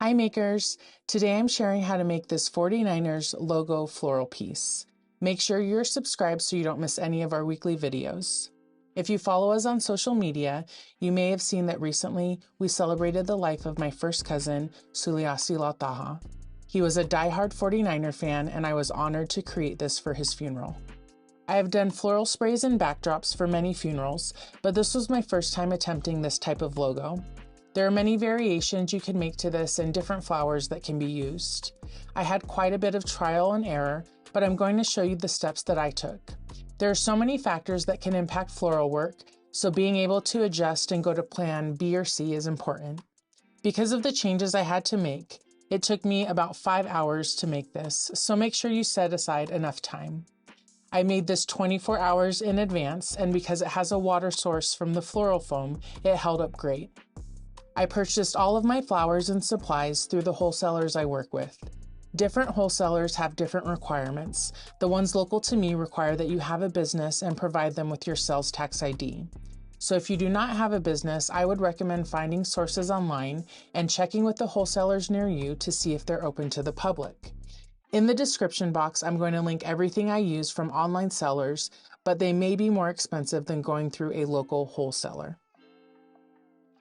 Hi makers! Today I'm sharing how to make this 49ers logo floral piece. Make sure you're subscribed so you don't miss any of our weekly videos. If you follow us on social media, you may have seen that recently we celebrated the life of my first cousin, Suliasi Lautaha. He was a diehard 49er fan and I was honored to create this for his funeral. I have done floral sprays and backdrops for many funerals, but this was my first time attempting this type of logo. There are many variations you can make to this and different flowers that can be used. I had quite a bit of trial and error, but I'm going to show you the steps that I took. There are so many factors that can impact floral work, so being able to adjust and go to plan B or C is important. Because of the changes I had to make, it took me about 5 hours to make this, so make sure you set aside enough time. I made this 24 hours in advance, and because it has a water source from the floral foam, it held up great. I purchased all of my flowers and supplies through the wholesalers I work with. Different wholesalers have different requirements. The ones local to me require that you have a business and provide them with your sales tax ID. So if you do not have a business, I would recommend finding sources online and checking with the wholesalers near you to see if they're open to the public. In the description box, I'm going to link everything I use from online sellers, but they may be more expensive than going through a local wholesaler.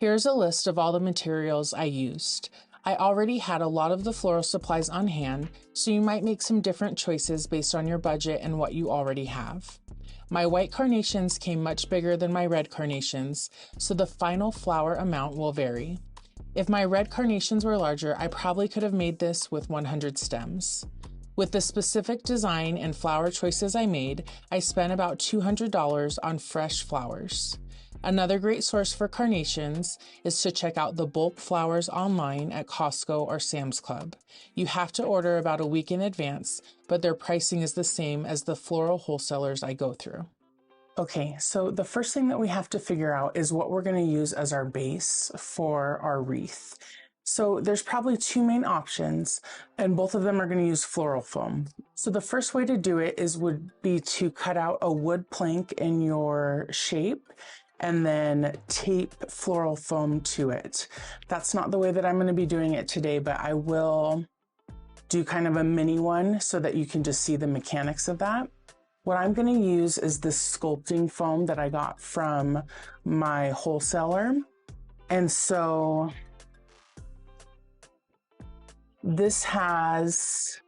Here's a list of all the materials I used. I already had a lot of the floral supplies on hand, so you might make some different choices based on your budget and what you already have. My white carnations came much bigger than my red carnations, so the final flower amount will vary. If my red carnations were larger, I probably could have made this with 100 stems. With the specific design and flower choices I made, I spent about $200 on fresh flowers. Another great source for carnations is to check out the bulk flowers online at Costco or Sam's Club. You have to order about a week in advance, but their pricing is the same as the floral wholesalers I go through. Okay, so the first thing that we have to figure out is what we're going to use as our base for our wreath. So there's probably two main options, and both of them are going to use floral foam. So the first way to do it would be to cut out a wood plank in your shape and then tape floral foam to it. That's not the way that I'm going to be doing it today, but I will do kind of a mini one so that you can just see the mechanics of that. What I'm going to use is this sculpting foam that I got from my wholesaler. And so this has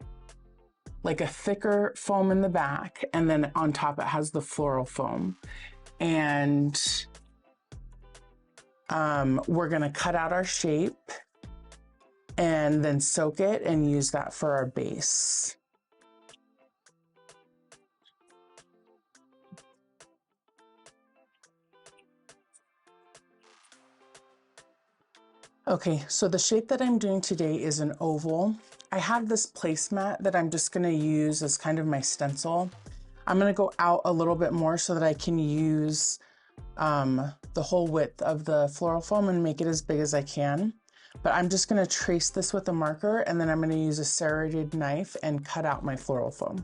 like a thicker foam in the back, and then on top it has the floral foam. And we're going to cut out our shape and then soak it and use that for our base. Okay, so the shape that I'm doing today is an oval. I have this placemat that I'm just going to use as kind of my stencil. I'm going to go out a little bit more so that I can use the whole width of the floral foam and make it as big as I can. But I'm just going to trace this with a marker, and then I'm going to use a serrated knife and cut out my floral foam.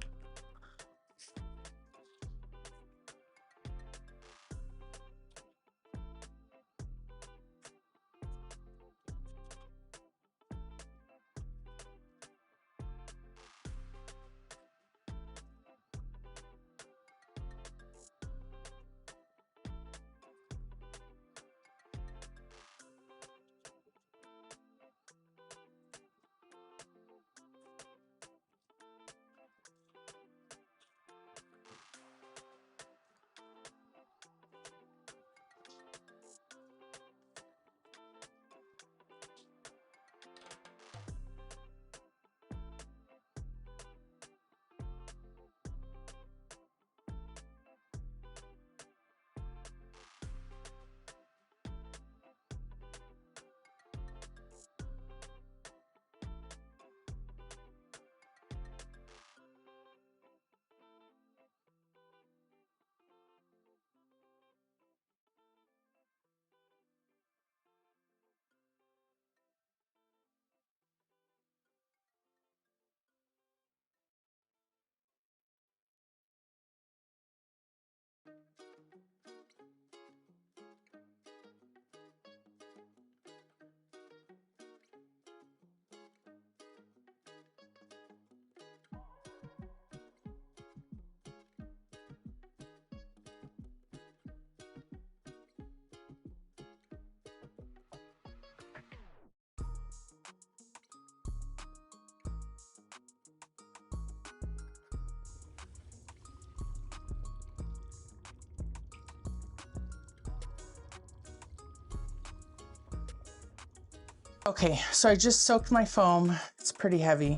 Okay, so I just soaked my foam. It's pretty heavy.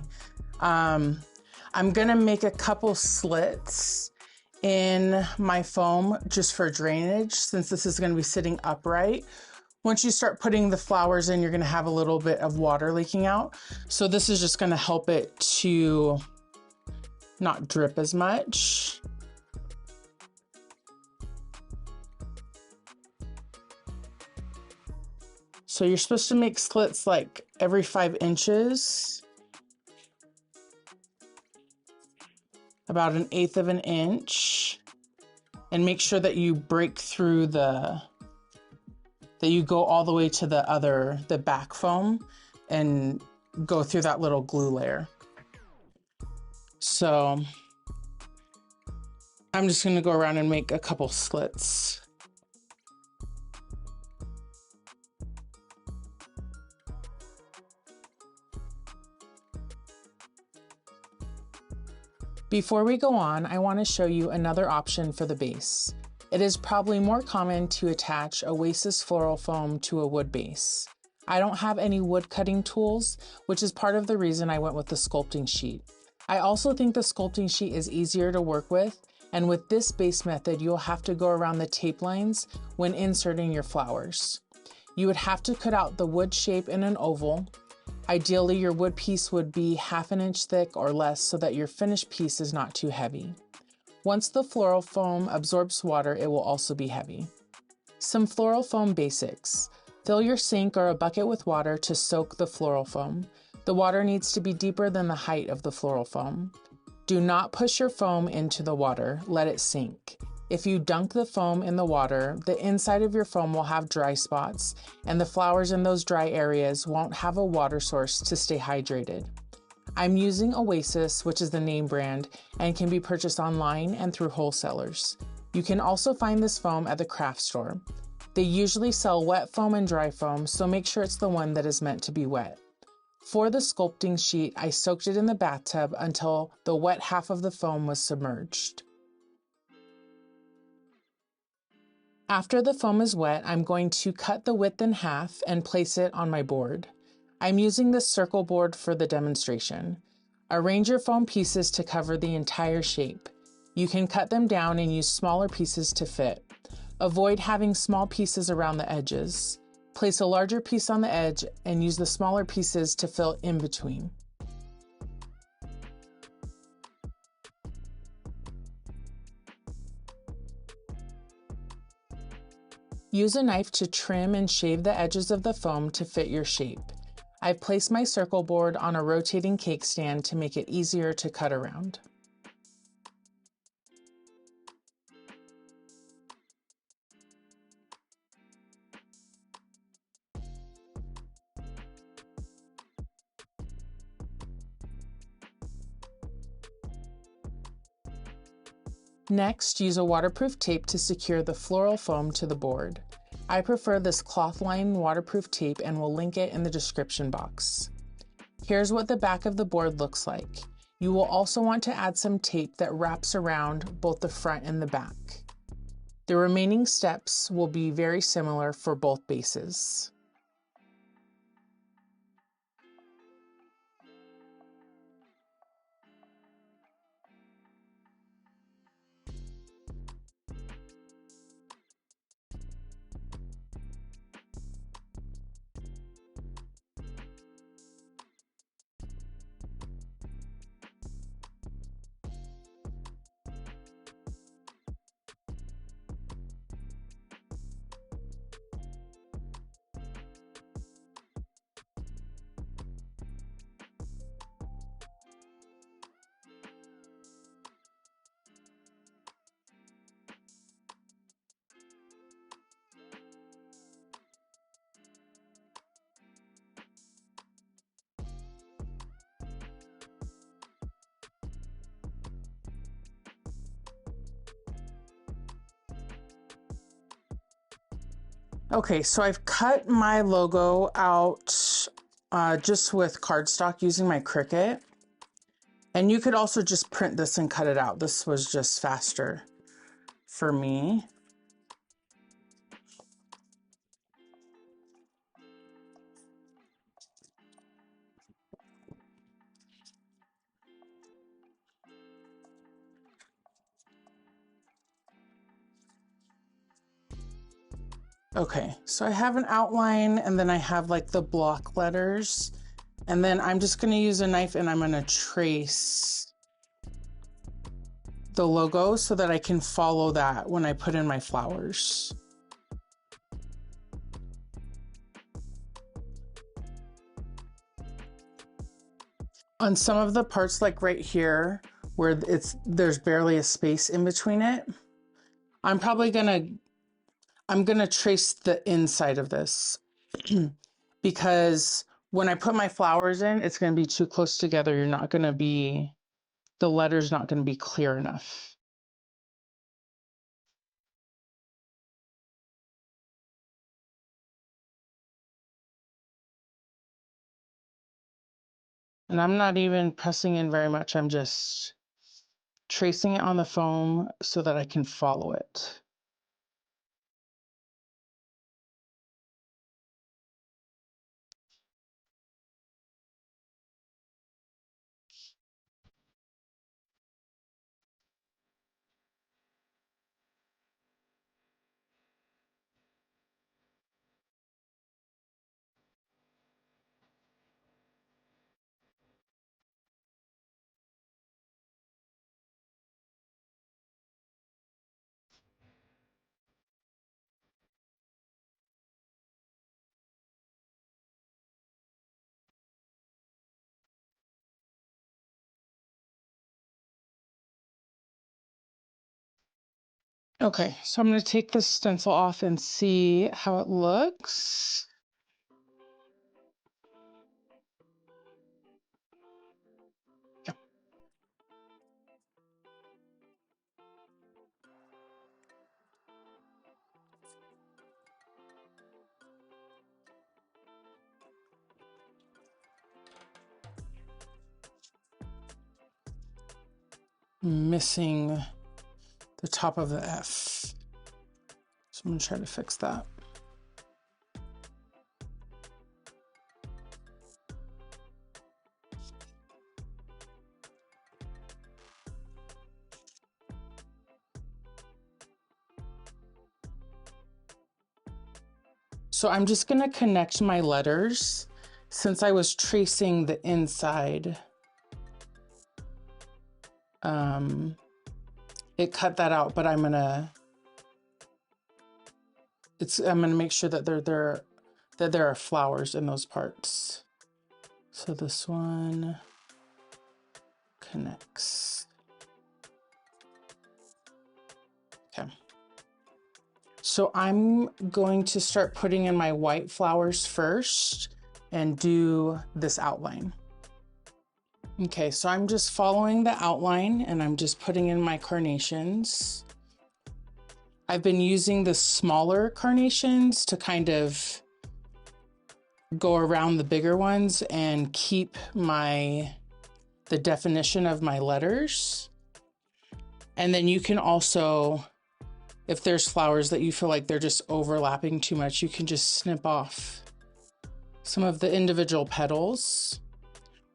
I'm gonna make a couple slits in my foam just for drainage, since this is gonna be sitting upright. Once you start putting the flowers in, you're gonna have a little bit of water leaking out. So this is just gonna help it to not drip as much. So you're supposed to make slits like every 5 inches, about 1/8 of an inch, and make sure that you break through that you go all the way to the back foam and go through that little glue layer. So I'm just gonna go around and make a couple slits. Before we go on, I want to show you another option for the base. It is probably more common to attach Oasis floral foam to a wood base. I don't have any wood cutting tools, which is part of the reason I went with the sculpting sheet. I also think the sculpting sheet is easier to work with, and with this base method, you'll have to go around the tape lines when inserting your flowers. You would have to cut out the wood shape in an oval. Ideally, your wood piece would be 1/2 inch thick or less so that your finished piece is not too heavy. Once the floral foam absorbs water, it will also be heavy. Some floral foam basics. Fill your sink or a bucket with water to soak the floral foam. The water needs to be deeper than the height of the floral foam. Do not push your foam into the water, let it sink. If you dunk the foam in the water, the inside of your foam will have dry spots, and the flowers in those dry areas won't have a water source to stay hydrated. I'm using Oasis, which is the name brand, and can be purchased online and through wholesalers. You can also find this foam at the craft store. They usually sell wet foam and dry foam, so make sure it's the one that is meant to be wet. For the sculpting sheet, I soaked it in the bathtub until the wet half of the foam was submerged. After the foam is wet, I'm going to cut the width in half and place it on my board. I'm using this circle board for the demonstration. Arrange your foam pieces to cover the entire shape. You can cut them down and use smaller pieces to fit. Avoid having small pieces around the edges. Place a larger piece on the edge and use the smaller pieces to fill in between. Use a knife to trim and shave the edges of the foam to fit your shape. I've placed my circle board on a rotating cake stand to make it easier to cut around. Next, use a waterproof tape to secure the floral foam to the board. I prefer this cloth-lined waterproof tape and will link it in the description box. Here's what the back of the board looks like. You will also want to add some tape that wraps around both the front and the back. The remaining steps will be very similar for both bases. Okay, so I've cut my logo out just with cardstock using my Cricut. And you could also just print this and cut it out. This was just faster for me. Okay, so I have an outline and then I have like the block letters, and then I'm just gonna use a knife and I'm gonna trace the logo so that I can follow that when I put in my flowers. On some of the parts, like right here, where there's barely a space in between it, I'm gonna trace the inside of this because when I put my flowers in, it's gonna be too close together. The letter's not gonna be clear enough. And I'm not even pressing in very much. I'm just tracing it on the foam so that I can follow it. Okay, so I'm gonna take this stencil off and see how it looks. Missing the top of the F. So I'm gonna try to fix that. So I'm just gonna connect my letters since I was tracing the inside. It cut that out, but I'm gonna make sure that there are flowers in those parts. So this one connects. Okay. So I'm going to start putting in my white flowers first and do this outline. Okay, so I'm just following the outline and I'm just putting in my carnations. I've been using the smaller carnations to kind of go around the bigger ones and keep the definition of my letters. And then you can also, if there's flowers that you feel like they're just overlapping too much, you can just snip off some of the individual petals.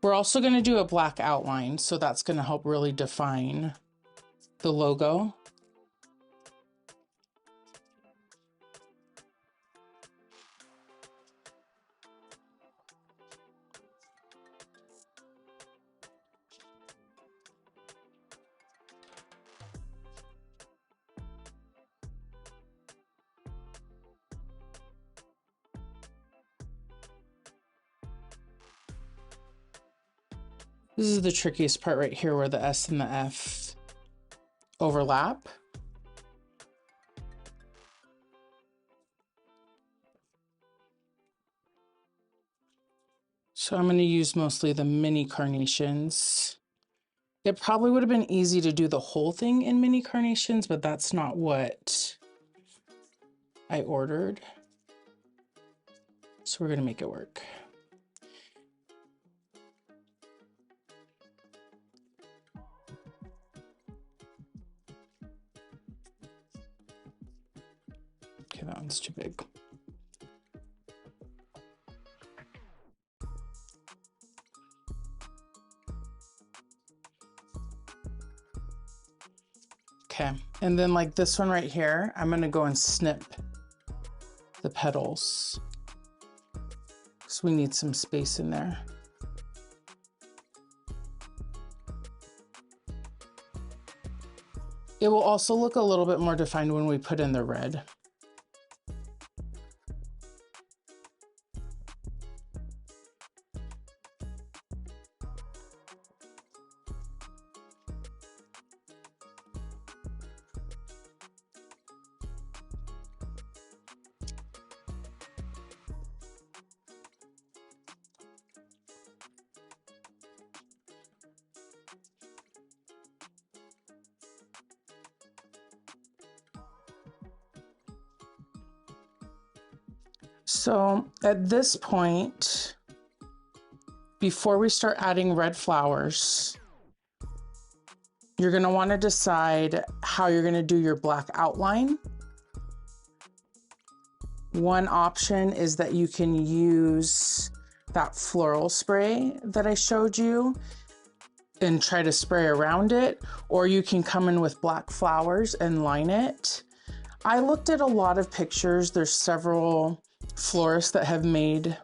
We're also going to do a black outline, so that's going to help really define the logo. This is the trickiest part right here where the S and the F overlap. So I'm going to use mostly the mini carnations. It probably would have been easy to do the whole thing in mini carnations, but that's not what I ordered. So we're going to make it work. Okay, that one's too big. Okay, and then like this one right here, I'm gonna go and snip the petals. So we need some space in there. It will also look a little bit more defined when we put in the red. So at this point, before we start adding red flowers, you're going to want to decide how you're going to do your black outline. One option is that you can use that floral spray that I showed you and try to spray around it, or you can come in with black flowers and line it. I looked at a lot of pictures. There's several florists that have made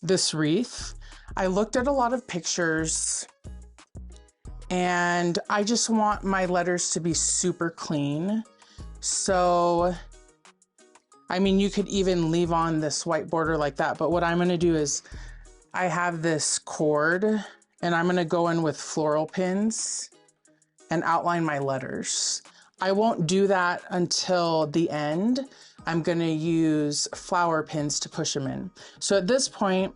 this wreath. I looked at a lot of pictures and I just want my letters to be super clean. So, I mean, you could even leave on this white border like that, but what I'm gonna do is I have this cord and I'm gonna go in with floral pins and outline my letters. I won't do that until the end. I'm gonna use flower pins to push them in. So at this point,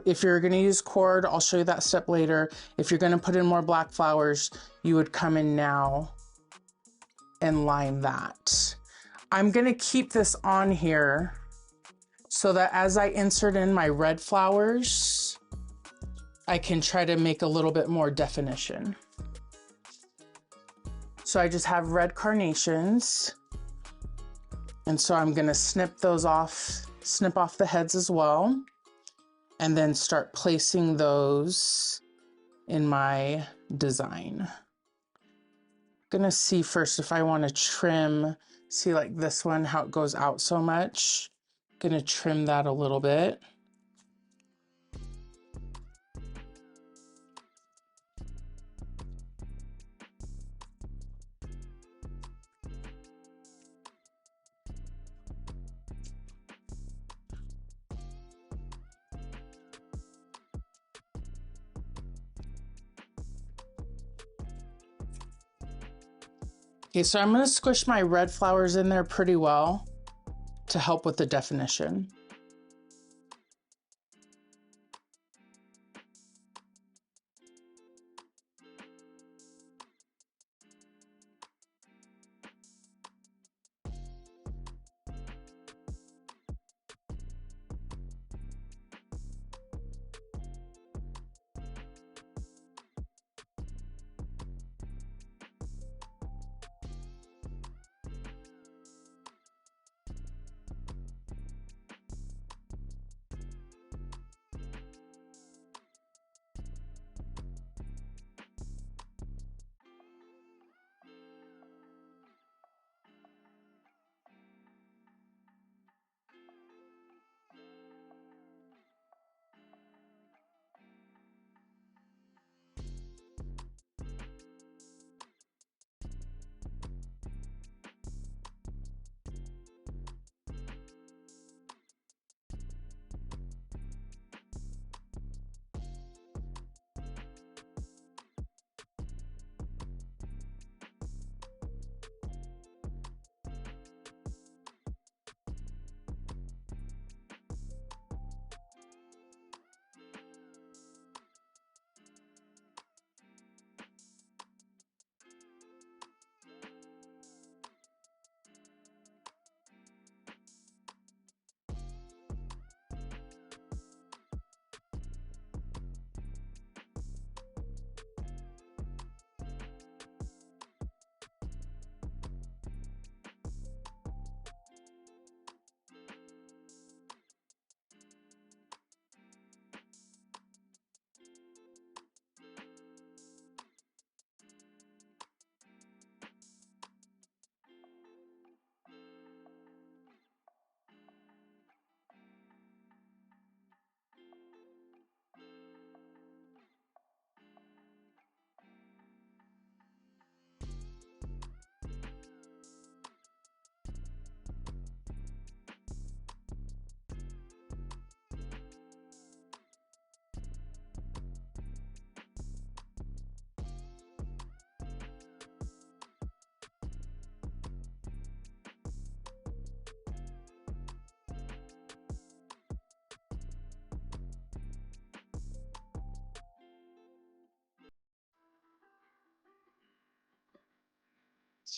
if you're gonna use cord, I'll show you that step later. If you're gonna put in more black flowers, you would come in now and line that. I'm gonna keep this on here so that as I insert in my red flowers, I can try to make a little bit more definition. So I just have red carnations. And so I'm gonna snip those off, snip off the heads as well, and then start placing those in my design. Gonna see first if I wanna trim, see like this one, how it goes out so much. Gonna trim that a little bit. Okay, so I'm gonna squish my red flowers in there pretty well to help with the definition.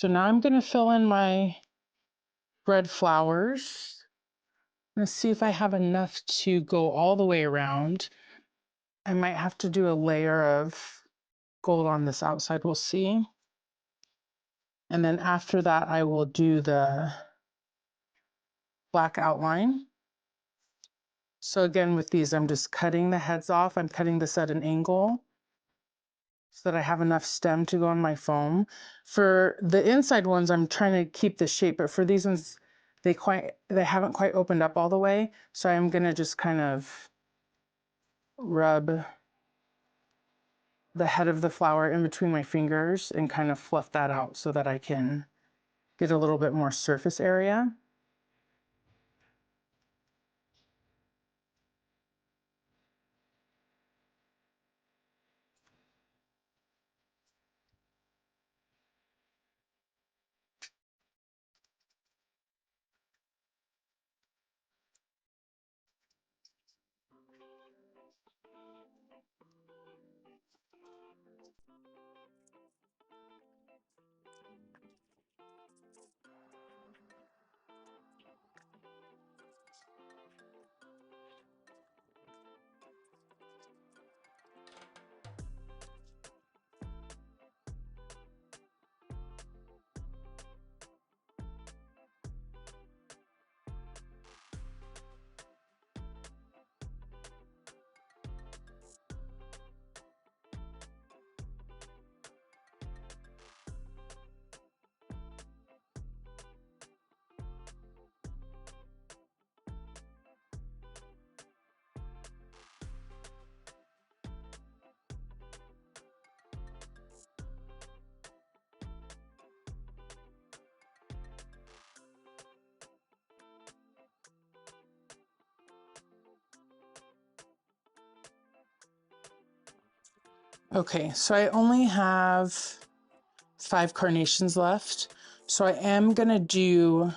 So now I'm going to fill in my red flowers. Let's see if I have enough to go all the way around. I might have to do a layer of gold on this outside, we'll see. And then after that, I will do the black outline. So again, with these, I'm just cutting the heads off. I'm cutting this at an angle so that I have enough stem to go on my foam. For the inside ones, I'm trying to keep the shape, but for these ones, they haven't quite opened up all the way. So I'm gonna just kind of rub the head of the flower in between my fingers and kind of fluff that out so that I can get a little bit more surface area. Okay, so I only have 5 carnations left. So I am gonna do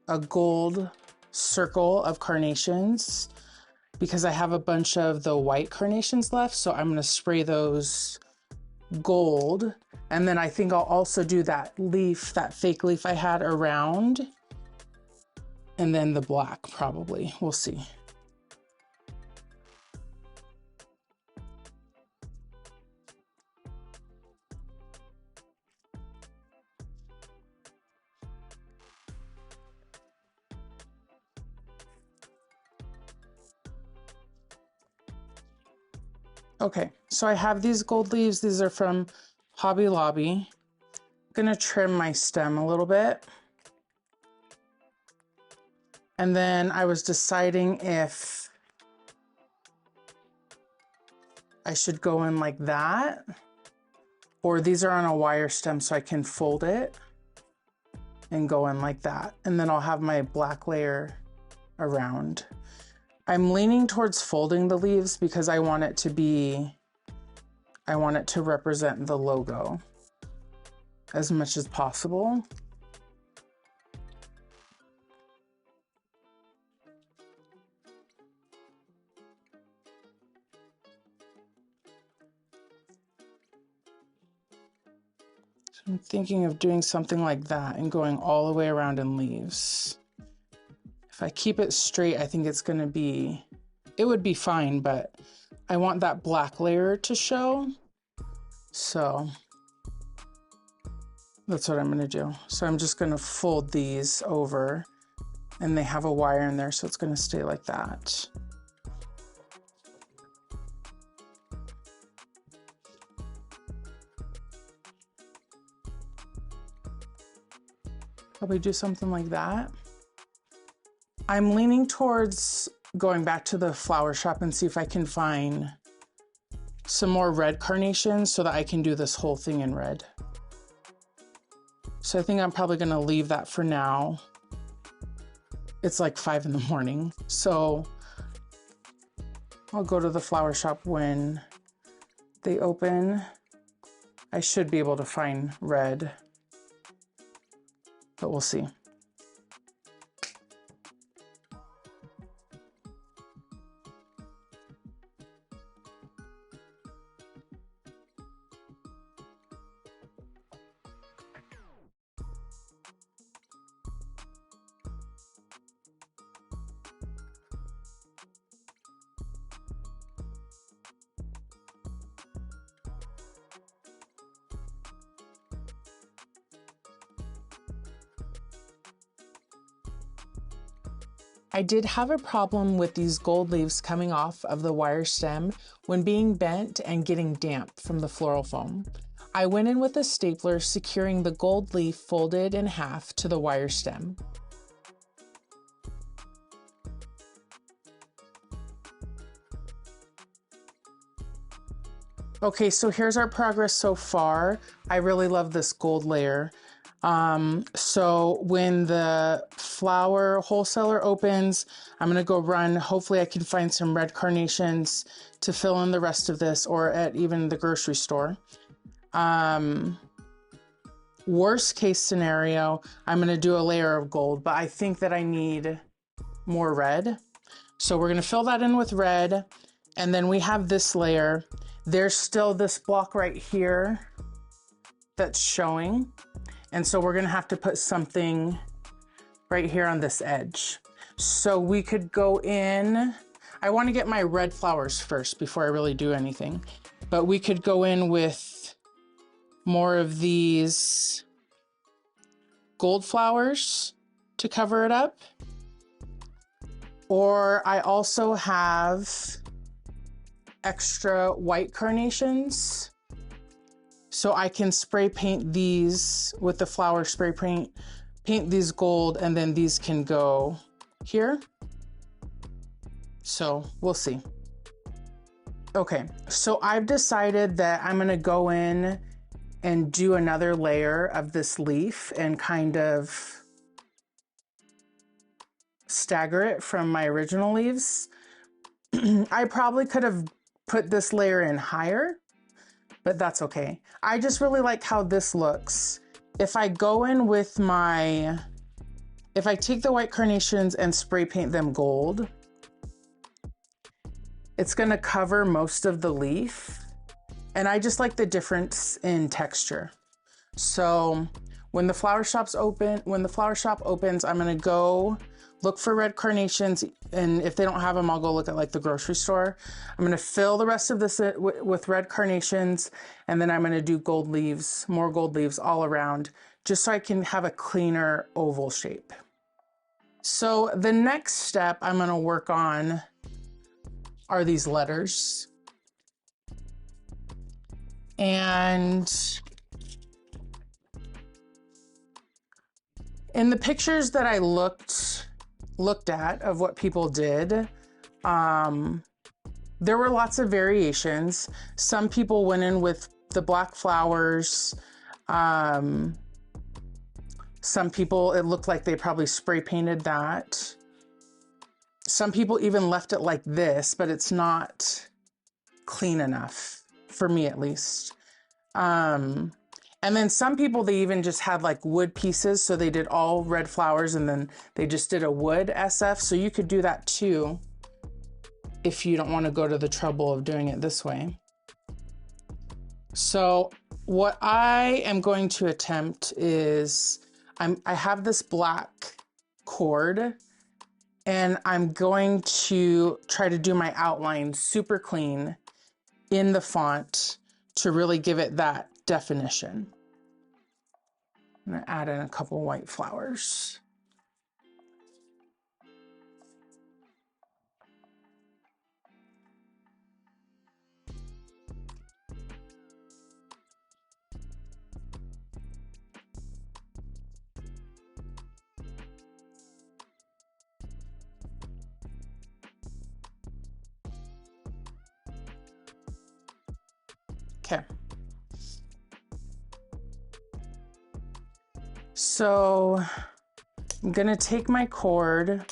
a gold circle of carnations because I have a bunch of the white carnations left. So I'm gonna spray those gold. And then I think I'll also do that leaf, that fake leaf I had around. And then the black probably, we'll see. Okay, so I have these gold leaves. These are from Hobby Lobby. I'm gonna trim my stem a little bit. And then I was deciding if I should go in like that, or these are on a wire stem so I can fold it and go in like that. And then I'll have my black layer around. I'm leaning towards folding the leaves because I want it to represent the logo as much as possible. So I'm thinking of doing something like that and going all the way around in leaves. If I keep it straight, I think it would be fine, but I want that black layer to show. So that's what I'm gonna do. So I'm just gonna fold these over and they have a wire in there, so it's gonna stay like that. Probably do something like that. I'm leaning towards going back to the flower shop and see if I can find some more red carnations so that I can do this whole thing in red. So I think I'm probably gonna leave that for now. It's like 5 in the morning. So I'll go to the flower shop when they open. I should be able to find red, but we'll see. I did have a problem with these gold leaves coming off of the wire stem when being bent and getting damp from the floral foam. I went in with a stapler, securing the gold leaf folded in half to the wire stem. Okay, so here's our progress so far. I really love this gold layer. So when the flower wholesaler opens, I'm gonna go run. Hopefully I can find some red carnations to fill in the rest of this, or at even the grocery store. Worst case scenario, I'm gonna do a layer of gold, but I think that I need more red. So we're gonna fill that in with red. And then we have this layer. There's still this block right here that's showing. And so we're gonna have to put something right here on this edge. So we could go in, I wanna get my red flowers first before I really do anything, but we could go in with more of these gold flowers to cover it up. Or I also have extra white carnations. So I can spray paint these with the flower spray paint, paint these gold, and then these can go here. So we'll see. Okay, so I've decided that I'm gonna go in and do another layer of this leaf and kind of stagger it from my original leaves. I probably could have put this layer in higher, but that's okay. I just really like how this looks. If I go in with if I take the white carnations and spray paint them gold, it's gonna cover most of the leaf. And I just like the difference in texture. So when the flower shop opens, I'm gonna go look for red carnations, and if they don't have them, I'll go look at like the grocery store. I'm gonna fill the rest of this with red carnations, and then I'm gonna do gold leaves, more gold leaves all around, just so I can have a cleaner oval shape. So the next step I'm gonna work on are these letters. And in the pictures that I looked at of what people did, there were lots of variations. Some people went in with the black flowers. Some people, it looked like they probably spray painted that. Some people even left it like this, but it's not clean enough, for me at least. And then some people, they even just had like wood pieces. So they did all red flowers and then they just did a wood SF. So you could do that too, if you don't want to go to the trouble of doing it this way. So what I am going to attempt is, I have this black cord and I'm going to try to do my outline super clean in the font to really give it that definition. I'm gonna add in a couple white flowers. Okay. So I'm gonna take my cord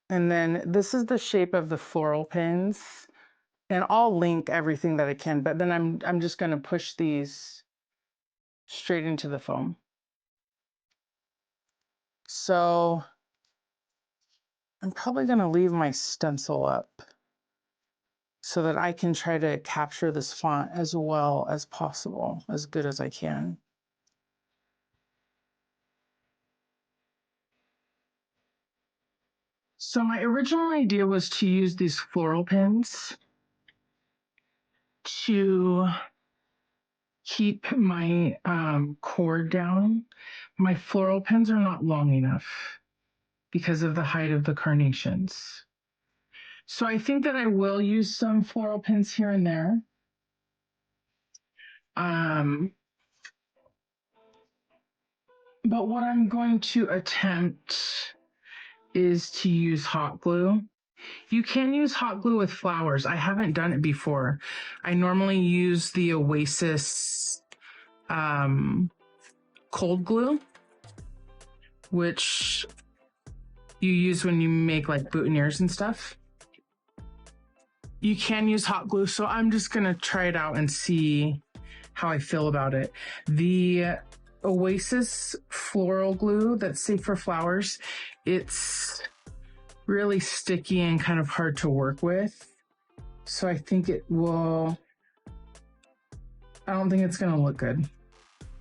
and then this is the shape of the floral pins, and I'll link everything that I can, but then I'm just gonna push these straight into the foam. So I'm probably gonna leave my stencil up so that I can try to capture this font as well as possible, as good as I can. So my original idea was to use these floral pins to keep my cord down. My floral pins are not long enough because of the height of the carnations. So I think that I will use some floral pins here and there. But what I'm going to attempt is to use hot glue. You can use hot glue with flowers. I haven't done it before. I normally use the Oasis cold glue, which you use when you make like boutonnieres and stuff. You can use hot glue, so I'm just gonna try it out and see how I feel about it. The Oasis floral glue that's safe for flowers, it's really sticky and kind of hard to work with. So I think it will, I don't think it's gonna look good.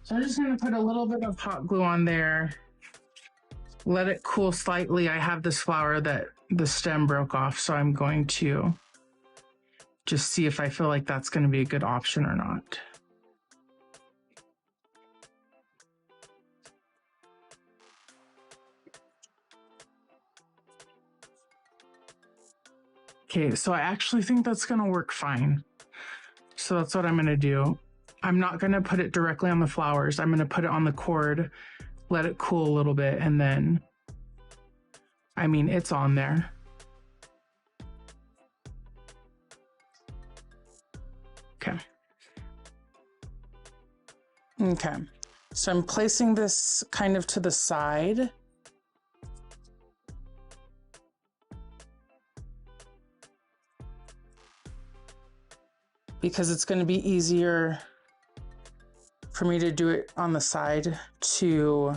So I'm just gonna put a little bit of hot glue on there, let it cool slightly. I have this flower that the stem broke off, so I'm going to just see if I feel like that's gonna be a good option or not. Okay, so I actually think that's gonna work fine. So that's what I'm gonna do. I'm not gonna put it directly on the flowers. I'm gonna put it on the cord, let it cool a little bit, and then, I mean, it's on there. Okay. Okay, so I'm placing this kind of to the side. Because it's going to be easier for me to do it on the side to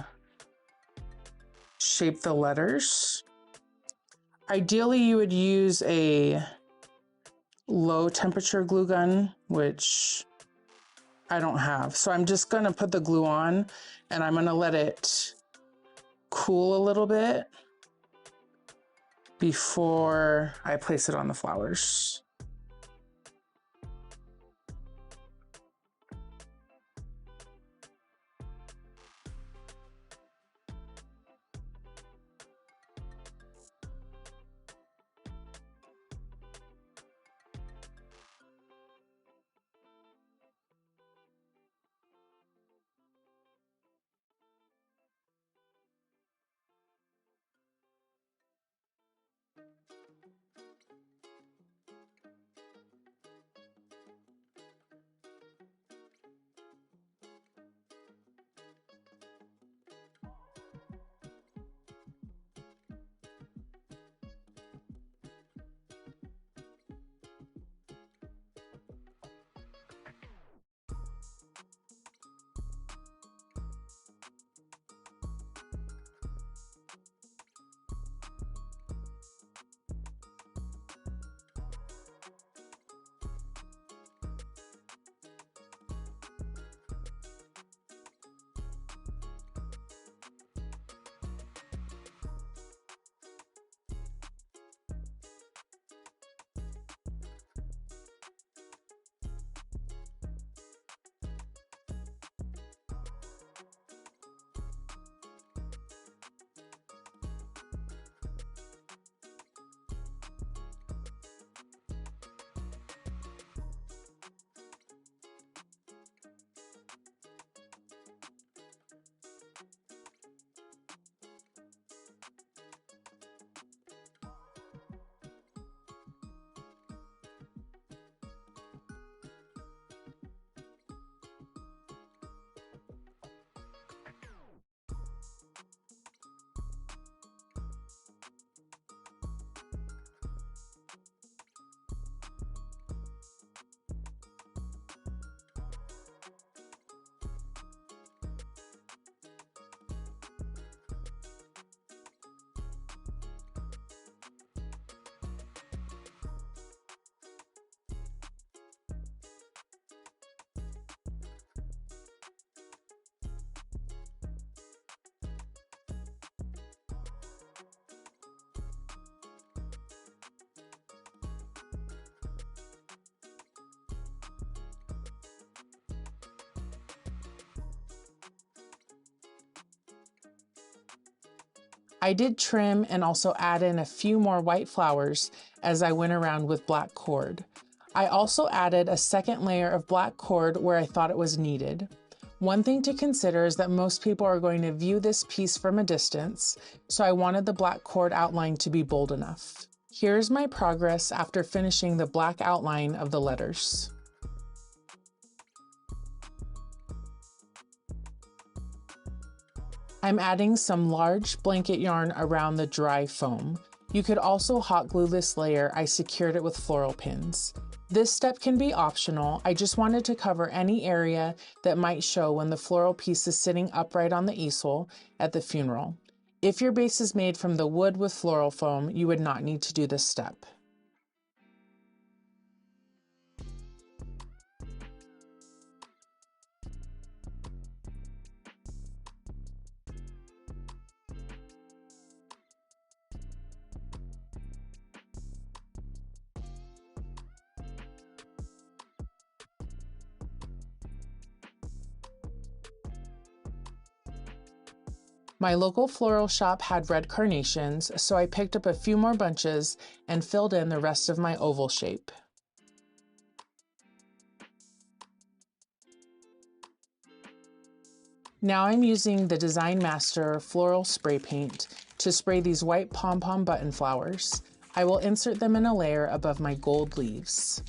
shape the letters. Ideally, you would use a low temperature glue gun, which I don't have. So I'm just going to put the glue on and I'm going to let it cool a little bit before I place it on the flowers. I did trim and also add in a few more white flowers as I went around with black cord. I also added a second layer of black cord where I thought it was needed. One thing to consider is that most people are going to view this piece from a distance, so I wanted the black cord outline to be bold enough. Here's my progress after finishing the black outline of the letters. I'm adding some large blanket yarn around the dry foam. You could also hot glue this layer. I secured it with floral pins. This step can be optional. I just wanted to cover any area that might show when the floral piece is sitting upright on the easel at the funeral. If your base is made from the wood with floral foam, you would not need to do this step. My local floral shop had red carnations, so I picked up a few more bunches and filled in the rest of my oval shape. Now I'm using the Design Master floral spray paint to spray these white pom-pom button flowers. I will insert them in a layer above my gold leaves.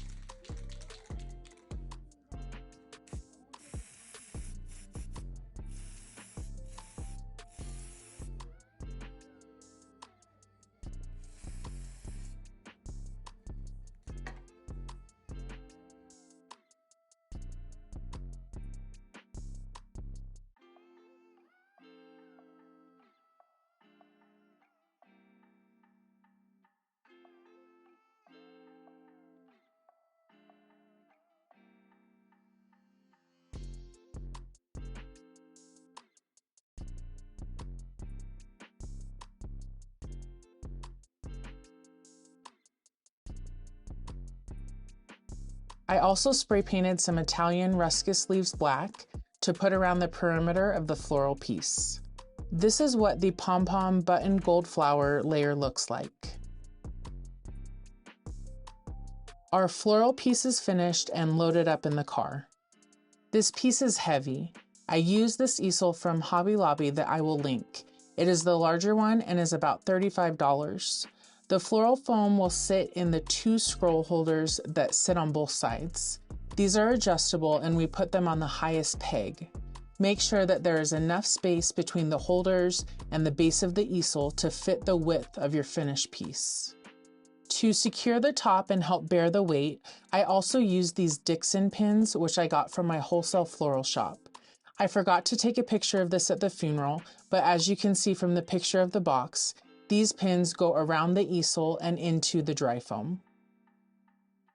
I also spray painted some Italian ruscus leaves black to put around the perimeter of the floral piece. This is what the pom-pom button gold flower layer looks like. Our floral piece is finished and loaded up in the car. This piece is heavy. I used this easel from Hobby Lobby that I will link. It is the larger one and is about $35. The floral foam will sit in the 2 scroll holders that sit on both sides. These are adjustable and we put them on the highest peg. Make sure that there is enough space between the holders and the base of the easel to fit the width of your finished piece. To secure the top and help bear the weight, I also used these Dixon pins, which I got from my wholesale floral shop. I forgot to take a picture of this at the funeral, but as you can see from the picture of the box, these pins go around the easel and into the dry foam.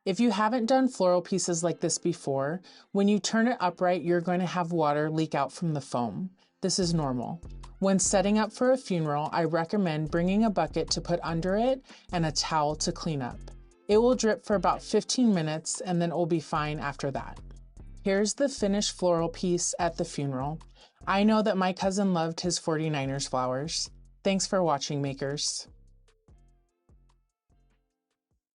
If you haven't done floral pieces like this before, when you turn it upright, you're going to have water leak out from the foam. This is normal. When setting up for a funeral, I recommend bringing a bucket to put under it and a towel to clean up. It will drip for about 15 minutes and then it will be fine after that. Here's the finished floral piece at the funeral. I know that my cousin loved his 49ers flowers. Thanks for watching, makers.